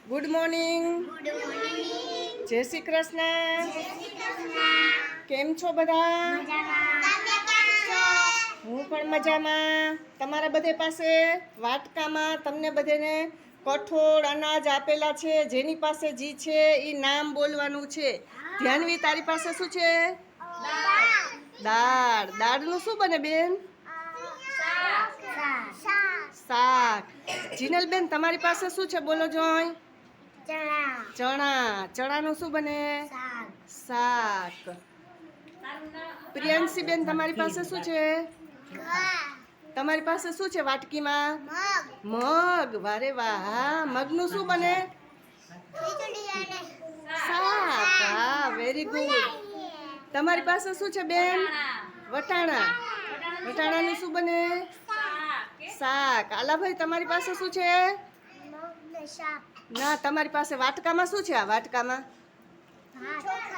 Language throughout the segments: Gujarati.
Good morning. જય શ્રી કૃષ્ણ. કેમ છો બધા? હું પણ મજામાં. તમારા બધે પાસે વાટકામાં તમને બધાને કઠોળ અનાજ આપેલા છે. જેની પાસે જી છે એ નામ બોલવાનું છે. ધ્યાનવી, તારી પાસે શું છે? દાળ. દાળનું શું બને બેન? શાક. જીનલબેન, તમારી પાસે શું છે? બોલો જોઈ. ચણા. ચણાનું શું બને? શાક. પ્રિયાંશીબેન, તમારી પાસે શું છે? તમારી પાસે શું છે વાટકીમાં? મગ. વારે વાહ. મગનું શું બને? શાક. હા, વેરી ગુડ. તમારી પાસે શું છે બેન? વટાણા. વટાણાનું શું બને? શાક. આલાભાઈ, તમારી પાસે શું છે? ના, તમારી પાસે વાટકામાં શું છે? આ વાટકામાં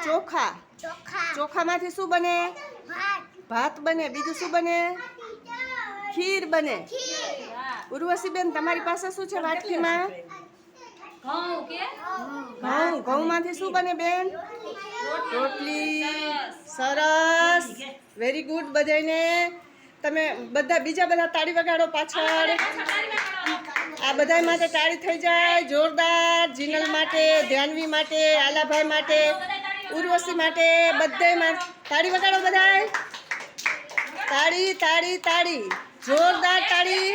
ચોખા. ચોખામાંથી શું બને? ભાત બને. બીજું શું બને? ખીર બને. ઉર્વશીબેન, તમારી પાસે શું છે વાટકીમાં? ઘઉં. ઘઉંમાંથી શું બને બેન? રોટલી. સરસ, વેરી ગુડ. બધાને તમે બીજા બધા તાળી વગાડો પાછળ. આ બધા માટે તાળી થઈ જાય જોરદાર. જીનલ માટે, ધ્યાનવી માટે, આલાભાઈ માટે, ઉર્વશી માટે, બધાય તાળી વગાડો બધાય. તાળી તાળી તાળી, જોરદાર તાળી.